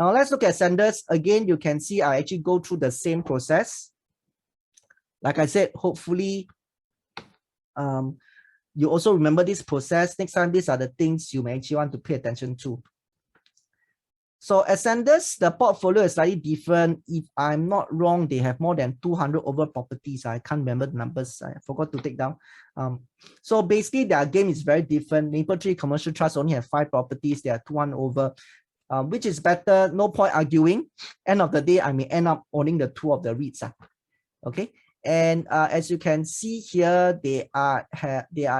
Now let's look at Ascendas. Again, you can see I actually go through the same process. Like I said, hopefully you also remember this process. Next time, these are the things you may actually want to pay attention to. So Ascendas, the portfolio is slightly different. If I'm not wrong, they have more than 200 over properties. I can't remember the numbers. I forgot to take down. So basically, their game is very different. Mapletree Commercial Trust only have 5 properties. They are 200 over, which is better. No point arguing. End of the day, I may end up owning the 2 of the REITs. Okay. And as you can see here, they are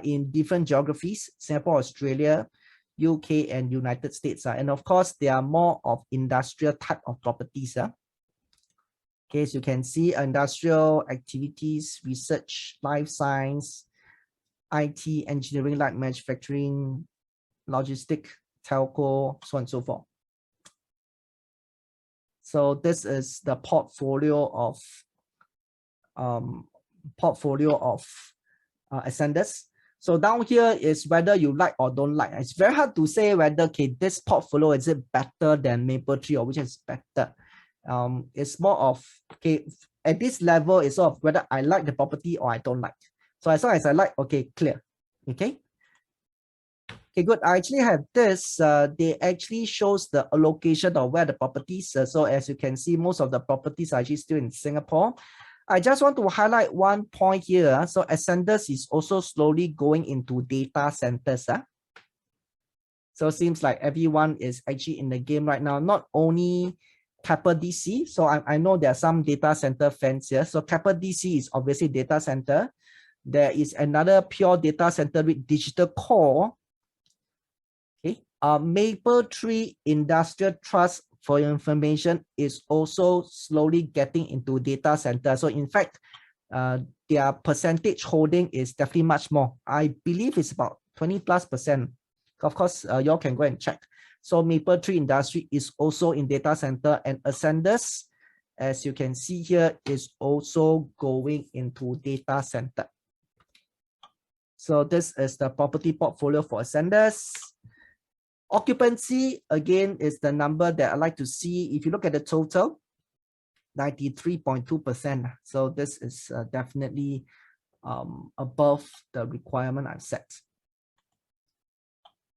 in different geographies: Singapore, Australia, UK, and United States. And of course, they are more of industrial type of properties. Okay, as you can see, industrial activities, research, life science, IT, engineering, like manufacturing, logistic, telco, so on and so forth. So this is the portfolio of Ascendas. So down here is whether you like or don't like. It's very hard to say whether, okay, this portfolio, is it better than Mapletree or which is better. It's more of, okay, at this level, it's sort of whether I like the property or I don't like. So as long as I like, okay, clear. Okay. Okay, good. I actually have this. They actually shows the allocation of where the properties. So as you can see, most of the properties are actually still in Singapore. I just want to highlight one point here. So Ascendas is also slowly going into data centers. So it seems like everyone is actually in the game right now, not only Keppel DC. So I know there are some data center fans here. So Keppel DC is obviously data center. There is another pure data center with digital core. Okay. Mapletree Industrial Trust, for your information, is also slowly getting into data center. So in fact, their percentage holding is definitely much more. I believe it's about 20+%. Of course, y'all can go and check. So Mapletree Industry is also in data center, and Ascendas, as you can see here, is also going into data center. So this is the property portfolio for Ascendas. Occupancy, again, is the number that I like to see. If you look at the total, 93.2%. So this is definitely above the requirement I've set.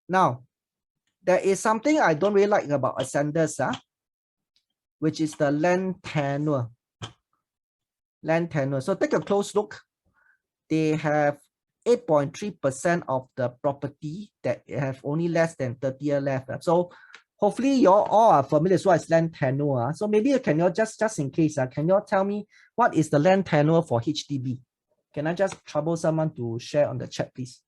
Now, there is something I don't really like about Ascendas, which is the land tenure. Land tenure. So take a close look. They have 8.3% of the property that have only less than 30 years left. So hopefully you all are familiar with what is land tenure. So maybe can you just in case, can you tell me what is the land tenure for HDB? Can I just trouble someone to share on the chat, please?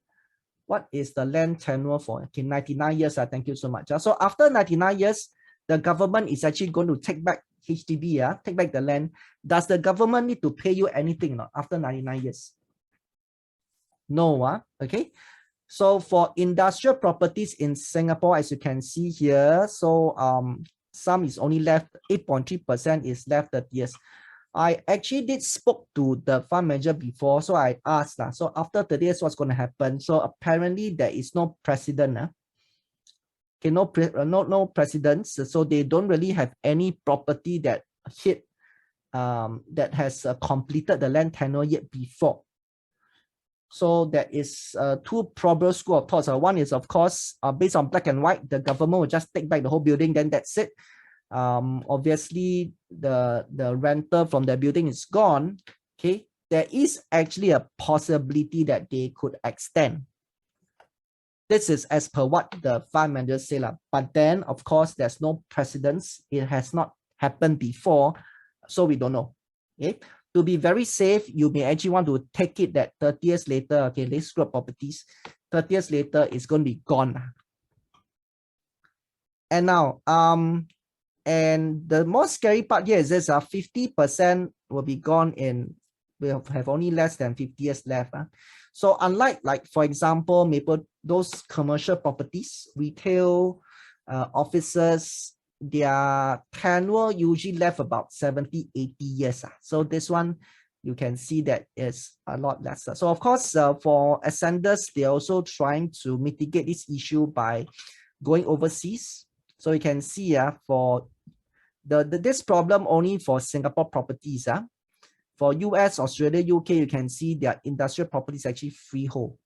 What is the land tenure for? Okay, 99 years. Thank you so much. So after 99 years, the government is actually going to take back HDB, take back the land. Does the government need to pay you anything after 99 years? No, okay. So for industrial properties in Singapore, as you can see here, so some is only left, 8.3% is left 30 years. I actually did spoke to the fund manager before, so I asked, so after 30 years, what's going to happen? So apparently there is no precedent. Okay, no precedents, so they don't really have any property that hit that has completed the land tenure yet before. So there is 2 probable school of thoughts. One is, of course, based on black and white, the government will just take back the whole building, then that's it. Obviously, the rental from the building is gone. Okay, there is actually a possibility that they could extend. This is as per what the fund manager say. But then, of course, there's no precedence. It has not happened before, so we don't know. Okay. To be very safe, you may actually want to take it that 30 years later, okay, let's screw up properties. 30 years later, it's going to be gone. And now, and the most scary part here is this, 50% will be gone in, we'll have only less than 50 years left. So unlike, like, for example, those commercial properties, retail, offices, their tenure usually left about 70, 80 years. So this one, you can see that is a lot lesser. So of course, for Ascendas, they're also trying to mitigate this issue by going overseas. So you can see for this problem only for Singapore properties. For US, Australia, UK, you can see their industrial properties actually freehold.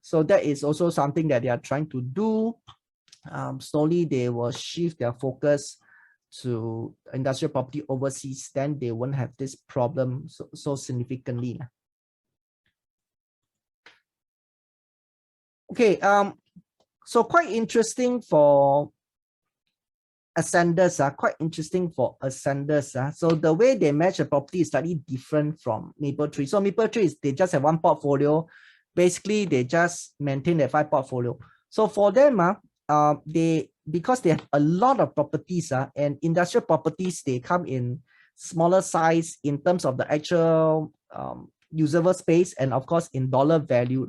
So that is also something that they are trying to do. Slowly, they will shift their focus to industrial property overseas. Then they won't have this problem so significantly. Okay. So quite interesting for Ascendas, quite interesting for Ascendas. So the way they measure property is slightly different from Mapletree. So Mapletree is they just have one portfolio. Basically, they just maintain their 5 portfolio. So for them, because they have a lot of properties, and industrial properties, they come in smaller size in terms of the actual usable space and of course in dollar value.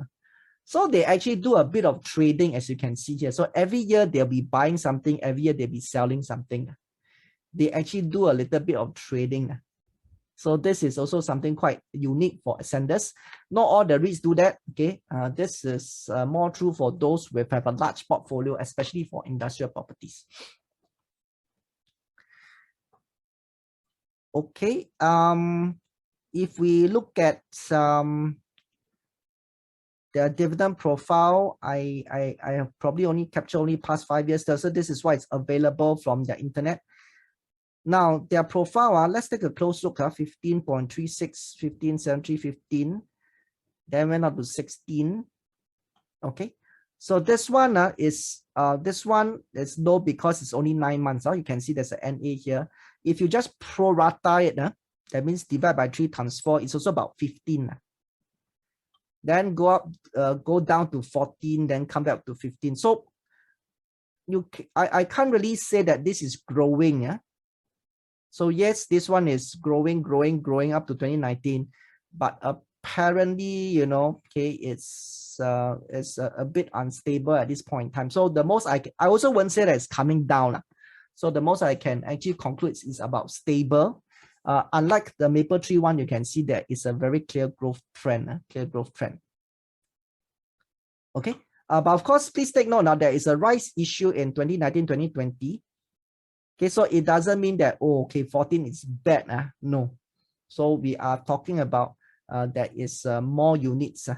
So they actually do a bit of trading, as you can see here. So every year they'll be buying something, every year they'll be selling something. They actually do a little bit of trading. So this is also something quite unique for Ascendas. Not all the REITs do that. Okay, this is more true for those who have a large portfolio, especially for industrial properties. Okay, if we look at the dividend profile, I have probably only captured only past 5 years. So this is why it's available from the internet. Now their profile, let's take a close look. 15.36, 15, 73, 15. Then went up to 16. Okay. So this one is low because it's only 9 months. You can see there's an NA here. If you just pro rata it, that means divide by 3 times 4, it's also about 15. Then go down to 14, then come back to 15. So I can't really say that this is growing. So yes, this one is growing up to 2019, but apparently, okay, it's a bit unstable at this point in time. So the most I also won't say that it's coming down. So the most I can actually conclude is about stable. Unlike the Mapletree one, you can see there is a very clear growth trend. Okay, but of course, please take note now there is a rise issue in 2019, 2020. Okay, so it doesn't mean that, oh, okay, 14 is bad. No. So we are talking about there is more units.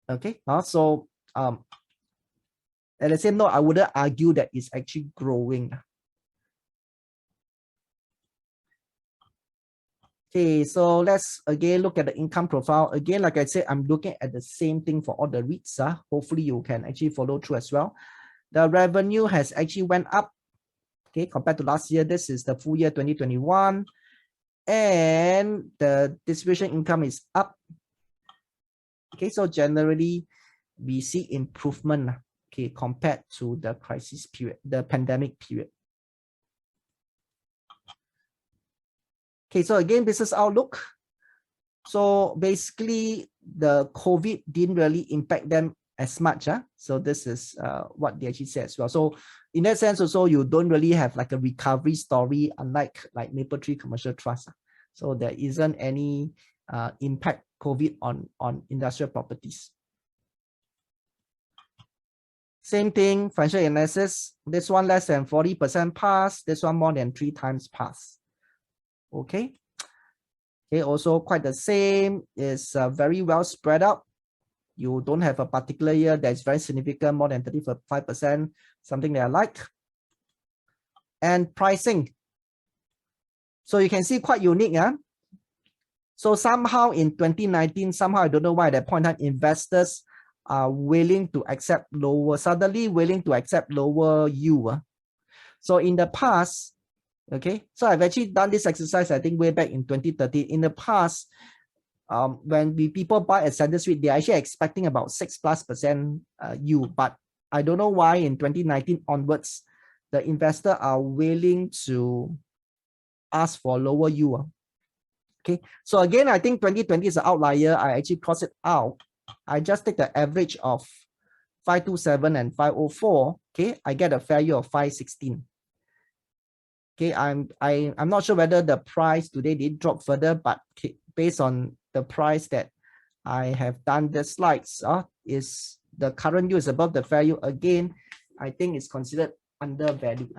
Okay, so at the same note, I wouldn't argue that it's actually growing. Okay, so let's again look at the income profile. Again, like I said, I'm looking at the same thing for all the REITs. Hopefully you can actually follow through as well. The revenue has actually went up, okay, compared to last year. This is the full year 2021. And the distribution income is up. Okay, so generally we see improvement, okay, compared to the crisis period, the pandemic period. Okay, so again, business outlook. So basically, the COVID didn't really impact them as much. So this is what they actually said as well. So in that sense, also, you don't really have like a recovery story, unlike like Mapletree Commercial Trust. So there isn't any impact COVID on industrial properties. Same thing, financial analysis. This one less than 40% pass. This one more than 3 times pass. Okay. Okay, also quite the same. Is very well spread out. You don't have a particular year that's very significant, more than 35%, something that I like. And pricing. So you can see quite unique. So somehow in 2019, somehow I don't know why at that point in time, investors are willing to accept lower, suddenly willing to accept lower yield. So in the past, okay, so I've actually done this exercise, I think way back in 2013. In the past, when people buy Ascendas REIT, they're actually expecting about 6+% yield. But I don't know why in 2019 onwards, the investors are willing to ask for lower yield. Okay, so again, I think 2020 is an outlier. I actually cross it out. I just take the average of 527 and 504. Okay, I get a fair yield of 516. Okay, I'm not sure whether the price today did drop further, but based on the price that I have done the slides, is the current yield is above the fair yield. Again, I think it's considered undervalued.